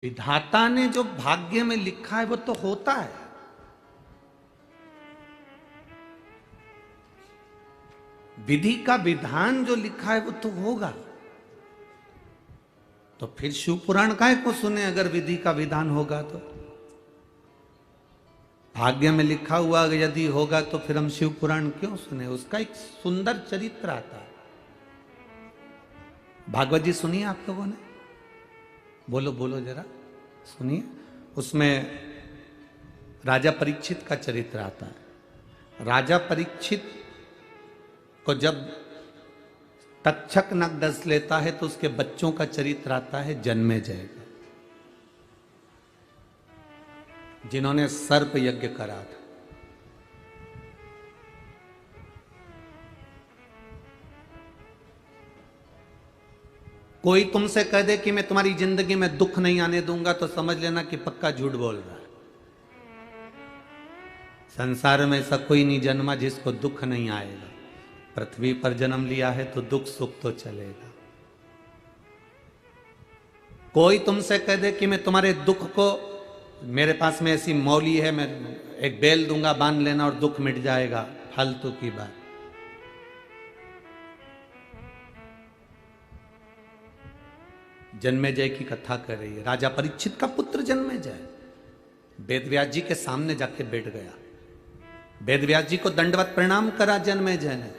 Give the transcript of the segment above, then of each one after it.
विधाता ने जो भाग्य में लिखा है वो तो होता है। विधि का विधान जो लिखा है वो तो होगा। तो फिर शिव पुराण काहे को सुने अगर विधि का विधान होगा तो? भाग्य में लिखा हुआ यदि होगा तो फिर हम शिव पुराण क्यों सुने? उसका एक सुंदर चरित्र आता है। भागवत जी सुनिए आप लोगों ने, बोलो बोलो जरा सुनिए। उसमें राजा परीक्षित का चरित्र आता है। राजा परीक्षित को जब तक्षक नग डस लेता है तो उसके बच्चों का चरित्र आता है जन्मेजय का, जिन्होंने सर्प यज्ञ करा था। कोई तुमसे कह दे कि मैं तुम्हारी जिंदगी में दुख नहीं आने दूंगा तो समझ लेना कि पक्का झूठ बोल रहा है। संसार में ऐसा कोई नहीं जन्मा जिसको दुख नहीं आएगा। पृथ्वी पर जन्म लिया है तो दुख सुख तो चलेगा। कोई तुमसे कह दे कि मैं तुम्हारे दुख को, मेरे पास में ऐसी मौली है, मैं एक बेल दूंगा बांध लेना और दुख मिट जाएगा, फालतू की बात। जन्मेजय की कथा कर रही है। राजा परीक्षित का पुत्र जन्मेजय वेदव्यास जी के सामने जाके बैठ गया। वेदव्यास जी को दंडवत प्रणाम करा जन्मेजय ने,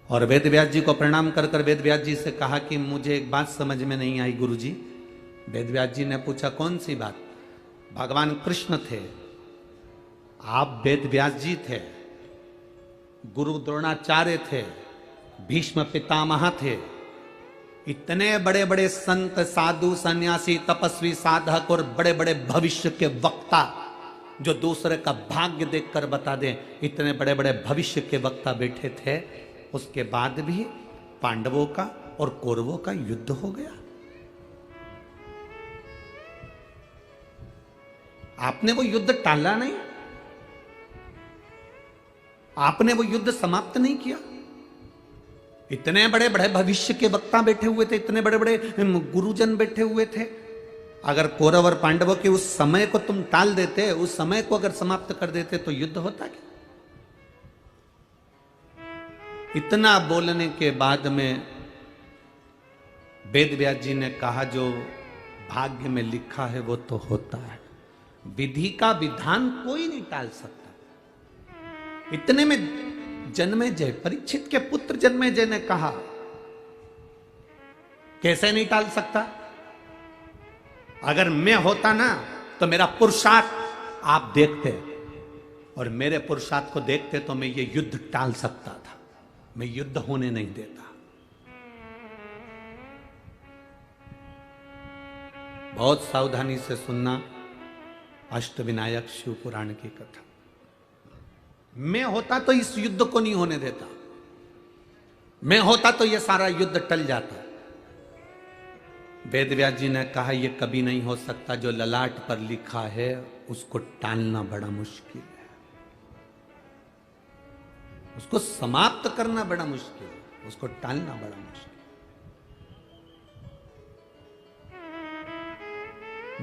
और वेदव्यास जी को प्रणाम कर कर वेदव्यास जी से कहा कि मुझे एक बात समझ में नहीं आई गुरुजी। वेदव्यास जी ने पूछा कौन सी बात? भगवान कृष्ण थे, आप वेदव्यास जी थे, गुरु द्रोणाचार्य थे, भीष्म पितामह थे, इतने बड़े बड़े संत साधु सन्यासी तपस्वी साधक और बड़े बड़े भविष्य के वक्ता जो दूसरे का भाग्य देखकर बता दें, इतने बड़े बड़े भविष्य के वक्ता बैठे थे, उसके बाद भी पांडवों का और कौरवों का युद्ध हो गया। आपने वो युद्ध टाला नहीं, आपने वो युद्ध समाप्त नहीं किया। इतने बड़े बड़े भविष्य के वक्ता बैठे हुए थे, इतने बड़े बड़े गुरुजन बैठे हुए थे। अगर कौरव और पांडवों के उस समय को तुम टाल देते, उस समय को अगर समाप्त कर देते तो युद्ध होता क्या? इतना बोलने के बाद में वेदव्यास जी ने कहा जो भाग्य में लिखा है वो तो होता है। विधि का विधान कोई नहीं टाल सकता। इतने में जन्मेजय, परीक्षित के पुत्र जन्मेजय ने कहा कैसे नहीं टाल सकता? अगर मैं होता ना तो मेरा पुरुषार्थ आप देखते और मेरे पुरुषार्थ को देखते तो मैं ये युद्ध टाल सकता था। मैं युद्ध होने नहीं देता। बहुत सावधानी से सुनना अष्टविनायक शिव पुराण की कथा। मैं होता तो इस युद्ध को नहीं होने देता। मैं होता तो यह सारा युद्ध टल जाता। वेदव्यास जी ने कहा यह कभी नहीं हो सकता। जो ललाट पर लिखा है उसको टालना बड़ा मुश्किल है, उसको समाप्त करना बड़ा मुश्किल है, उसको टालना बड़ा मुश्किल।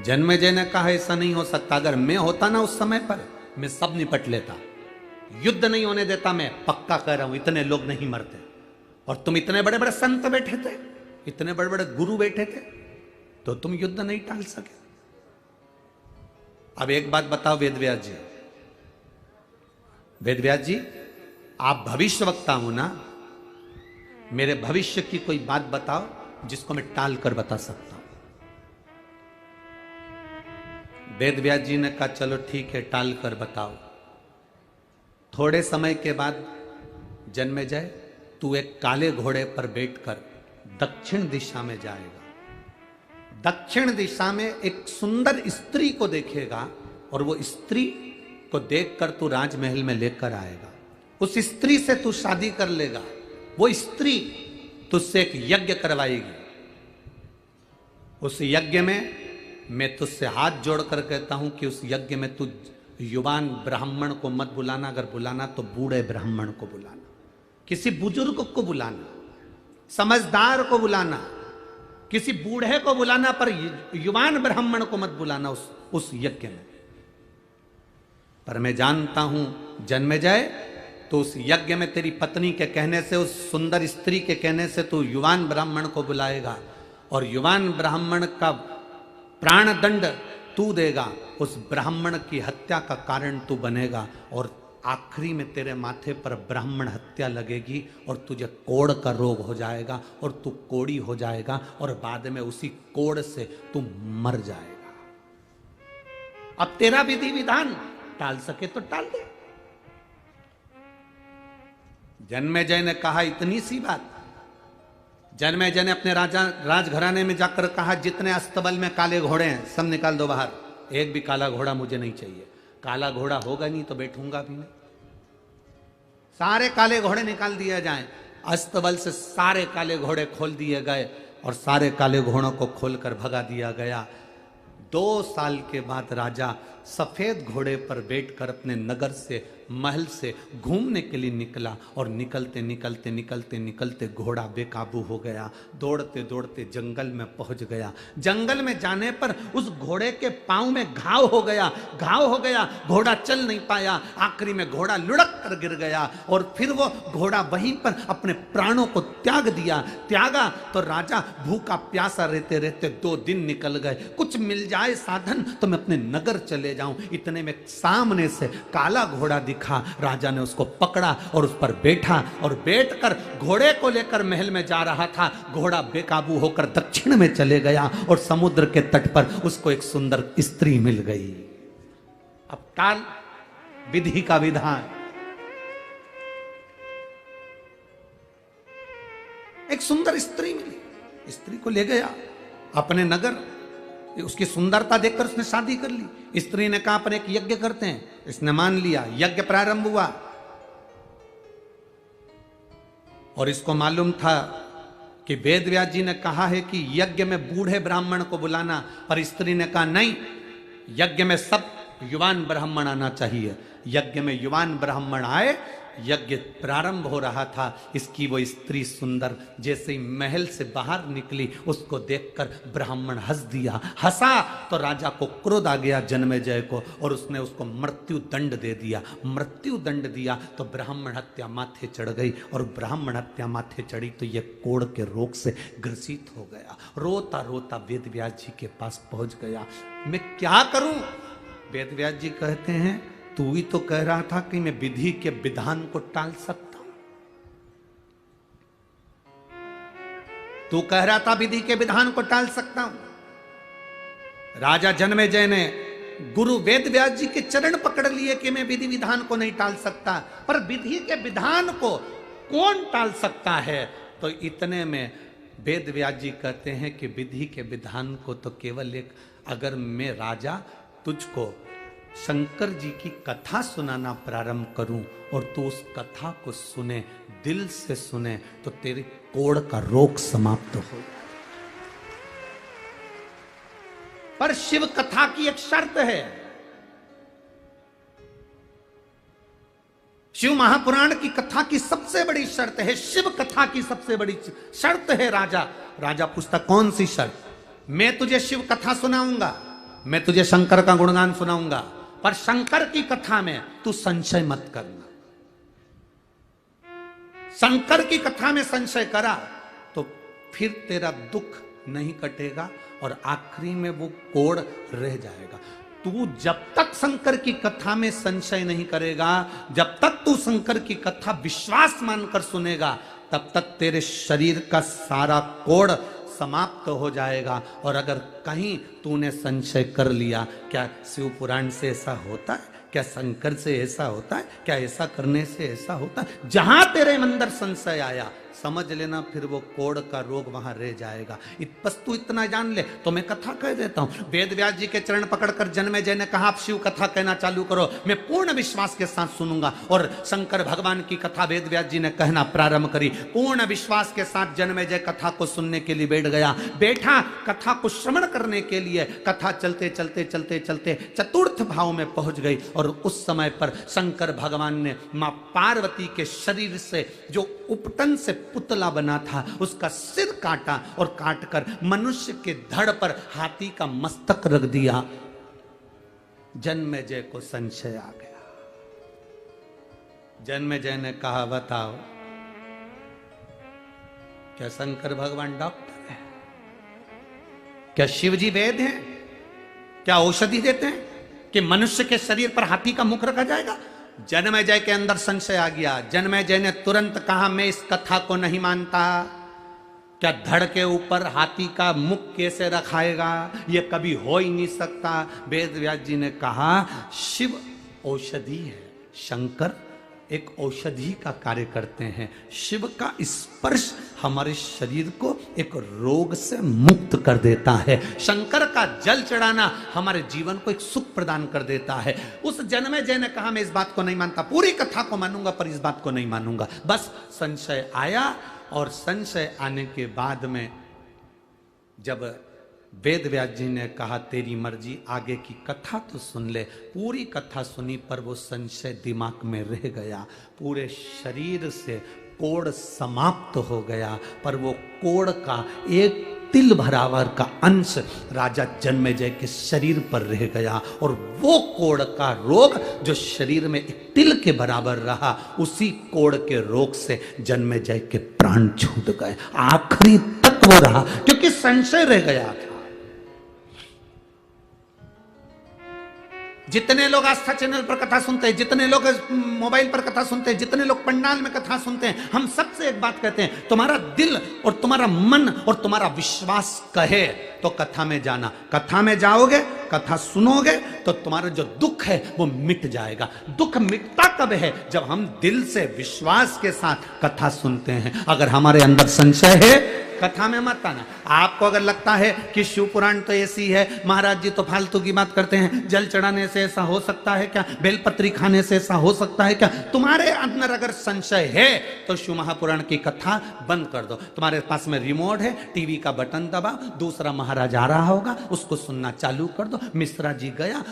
जन्मेजय ने कहा ऐसा नहीं हो सकता। अगर मैं होता ना उस समय पर, मैं सब निपट लेता, युद्ध नहीं होने देता। मैं पक्का कह रहा हूं इतने लोग नहीं मरते। और तुम इतने बड़े बड़े संत बैठे थे, इतने बड़े बड़े गुरु बैठे थे, तो तुम युद्ध नहीं टाल सके। अब एक बात बताओ वेदव्यास जी, वेदव्यास जी आप भविष्य वक्ता हो ना, मेरे भविष्य की कोई बात बताओ जिसको मैं टाल कर बता सकता हूं। वेदव्यास जी ने कहा चलो ठीक है टाल कर बताओ। थोड़े समय के बाद जन्मेजय तू एक काले घोड़े पर बैठकर दक्षिण दिशा में जाएगा। दक्षिण दिशा में एक सुंदर स्त्री को देखेगा और वो स्त्री को देखकर तू राजमहल में लेकर आएगा। उस स्त्री से तू शादी कर लेगा। वो स्त्री तुझसे एक यज्ञ करवाएगी। उस यज्ञ में मैं तुझसे हाथ जोड़कर कहता हूं कि उस यज्ञ में तू युवान ब्राह्मण को मत बुलाना, अगर बुलाना तो बूढ़े ब्राह्मण को बुलाना, किसी बुजुर्ग को बुलाना, समझदार को बुलाना, किसी बूढ़े को बुलाना, पर युवान ब्राह्मण को मत बुलाना उस यज्ञ में। पर मैं जानता हूं जन्मेजय, तो उस यज्ञ में तेरी पत्नी के कहने से, उस सुंदर स्त्री के कहने से तू युवान ब्राह्मण को बुलाएगा और युवान ब्राह्मण का प्राण दंड तू देगा, उस ब्राह्मण की हत्या का कारण तू बनेगा और आखिरी में तेरे माथे पर ब्राह्मण हत्या लगेगी और तुझे कोढ़ का रोग हो जाएगा और तू कोढ़ी हो जाएगा और बाद में उसी कोढ़ से तू मर जाएगा। अब तेरा विधि विधान टाल सके तो टाल दे। जन्मेजय ने कहा इतनी सी बात। जन्मेजय ने अपने राजघराने में जाकर कहा, जितने अस्तबल में काले घोड़े हैं सब निकाल दो बाहर, एक भी काला घोड़ा मुझे नहीं चाहिए। काला घोड़ा होगा नहीं तो बैठूंगा भी नहीं। सारे काले घोड़े निकाल दिए जाएं। अस्तबल से सारे काले घोड़े खोल दिए गए और सारे काले घोड़ों को खोलकर भगा दिया गया। 2 साल के बाद राजा सफेद घोड़े पर बैठकर अपने नगर से, महल से घूमने के लिए निकला और निकलते निकलते निकलते निकलते घोड़ा बेकाबू हो गया। दौड़ते दौड़ते जंगल में पहुंच गया। जंगल में जाने पर उस घोड़े के पांव में घाव हो गया। घोड़ा चल नहीं पाया। आखिरी में घोड़ा लुढ़क कर गिर गया और फिर वो घोड़ा वहीं पर अपने प्राणों को त्यागा तो राजा भूखा प्यासा रहते रहते 2 दिन निकल गए। कुछ मिल जाए साधन तो मैं अपने नगर चले जाऊं। इतने में सामने से काला घोड़ा दिखा। राजा ने उसको पकड़ा और उस पर बैठा और बैठकर घोड़े को लेकर महल में जा रहा था। घोड़ा बेकाबू होकर दक्षिण में चले गया और समुद्र के तट पर उसको एक सुंदर स्त्री मिल गई। अब टाल विधि का विधान। एक सुंदर स्त्री मिली, स्त्री को ले गया अपने नगर। उसकी सुंदरता देखकर उसने शादी कर ली। स्त्री ने कहा अपन एक यज्ञ करते हैं, इसने मान लिया। यज्ञ प्रारंभ हुआ और इसको मालूम था कि वेदव्यास जी ने कहा है कि यज्ञ में बूढ़े ब्राह्मण को बुलाना, पर स्त्री ने कहा नहीं, यज्ञ में सब युवान ब्राह्मण आना चाहिए। यज्ञ में युवान ब्राह्मण आए, यज्ञ प्रारंभ हो रहा था। इसकी वो स्त्री सुंदर जैसे ही महल से बाहर निकली, उसको देखकर ब्राह्मण हंसा तो राजा को क्रोध आ गया जन्मेजय को और उसने उसको मृत्यु दंड दे दिया। मृत्यु दंड दिया तो ब्राह्मण हत्या माथे चढ़ गई और ब्राह्मण हत्या माथे चढ़ी तो ये कोढ़ के रोग से ग्रसित हो गया। रोता रोता वेदव्यास जी के पास पहुंच गया। मैं क्या करूं? वेदव्यास जी कहते हैं, तू ही तो कह रहा था कि मैं विधि के विधान को टाल सकता हूं। तू कह रहा था विधि के विधान को टाल सकता हूं। राजा जन्मेजय ने गुरु वेदव्यास जी के चरण पकड़ लिए कि मैं विधि विधान को नहीं टाल सकता, पर विधि के विधान को कौन टाल सकता है? तो इतने में वेदव्यास जी कहते हैं कि विधि के विधान को तो केवल एक, अगर मैं राजा तुझको शंकर जी की कथा सुनाना प्रारंभ करूं और तू उस कथा को सुने, दिल से सुने, तो तेरे कोढ़ का रोग समाप्त हो। पर शिव कथा की एक शर्त है। शिव महापुराण की कथा की सबसे बड़ी शर्त है, शिव कथा की सबसे बड़ी शर्त है राजा पूछता कौन सी शर्त? मैं तुझे शिव कथा सुनाऊंगा, मैं तुझे शंकर का गुणगान सुनाऊंगा, पर शंकर की कथा में तू संशय मत करना। शंकर की कथा में संशय करा तो फिर तेरा दुख नहीं कटेगा और आखिरी में वो कोढ़ रह जाएगा। तू जब तक शंकर की कथा में संशय नहीं करेगा, जब तक तू शंकर की कथा विश्वास मानकर सुनेगा, तब तक तेरे शरीर का सारा कोढ़ समाप्त हो जाएगा। और अगर कहीं तूने संशय कर लिया, क्या शिव पुराण से ऐसा होता है? क्या शंकर से ऐसा होता है? क्या ऐसा करने से ऐसा होता है? जहां तेरे अंदर संशय आया, समझ लेना फिर वो कोढ़ का रोग वहां रह जाएगा। बस तू इतना जान ले तो मैं कथा कह देता हूं। वेदव्यास जी के चरण पकड़कर जन्मेजय ने कहा आप शिव कथा कहना चालू करो, मैं पूर्ण विश्वास के साथ सुनूंगा। और शंकर भगवान की कथा वेदव्यास जी ने कहना प्रारंभ करी। पूर्ण विश्वास के साथ जन्मेजय कथा को सुनने के लिए बैठा कथा को श्रवण करने के लिए। कथा चलते चलते चलते चलते चतुर्थ भाव में पहुंच गई और उस समय पर शंकर भगवान ने मां पार्वती के शरीर से जो उपटन से पुतला बना था, उसका सिर काटा और काटकर मनुष्य के धड़ पर हाथी का मस्तक रख दिया। जन्मेजय को संशय आ गया। जन्मेजय ने कहा, बताओ क्या शंकर भगवान डॉक्टर है? क्या शिव जी वैद्य हैं? क्या औषधि देते हैं कि मनुष्य के शरीर पर हाथी का मुख रखा जाएगा? जन्मेजय के अंदर संशय आ गया। जन्मेजय ने तुरंत कहा, मैं इस कथा को नहीं मानता। क्या धड़ के ऊपर हाथी का मुख कैसे रखाएगा? यह कभी हो ही नहीं सकता। वेद व्यास जी ने कहा, शिव औषधि है, शंकर एक औषधि का कार्य करते हैं। शिव का स्पर्श हमारे शरीर को एक रोग से मुक्त कर देता है। शंकर का जल चढ़ाना हमारे जीवन को एक सुख प्रदान कर देता है। उस जन्मेजय ने कहा, मैं इस बात को नहीं मानता, पूरी कथा को मानूंगा पर इस बात को नहीं मानूंगा। बस संशय आया, और संशय आने के बाद में जब वेद व्यास जी ने कहा, तेरी मर्जी, आगे की कथा तो सुन ले। पूरी कथा सुनी पर वो संशय दिमाग में रह गया। पूरे शरीर से कोढ़ समाप्त हो गया, पर वो कोढ़ का एक तिल बराबर का अंश राजा जन्मेजय के शरीर पर रह गया। और वो कोढ़ का रोग जो शरीर में एक तिल के बराबर रहा, उसी कोढ़ के रोग से जन्मेजय के प्राण छूट गए। आखिरी तक वो रहा क्योंकि संशय रह गया था। जितने लोग आस्था चैनल पर कथा सुनते हैं, जितने लोग मोबाइल पर कथा सुनते हैं, जितने लोग पंडाल में कथा सुनते हैं, हम सबसे एक बात कहते हैं, तुम्हारा दिल और तुम्हारा मन और तुम्हारा विश्वास कहे तो कथा में जाना। कथा में जाओगे, कथा सुनोगे तो तुम्हारा जो दुख है वो मिट जाएगा। दुख मिटता कब है? जब हम दिल से विश्वास के साथ कथा सुनते हैं। अगर हमारे अंदर संशय है, कथा में मत आना। आपको अगर लगता है कि शिव पुराण तो ऐसी है, महाराज जी तो फालतू की बात करते हैं, जल चढ़ाने से ऐसा हो सकता है क्या, बेलपत्री खाने से ऐसा हो सकता है क्या, तुम्हारे अंदर अगर संशय है तो शिव महापुराण की कथा बंद कर दो। तुम्हारे पास में रिमोट है, टीवी का बटन दबाओ, दूसरा महाराज आ रहा होगा, उसको सुनना चालू कर दो। मिश्रा जी गया,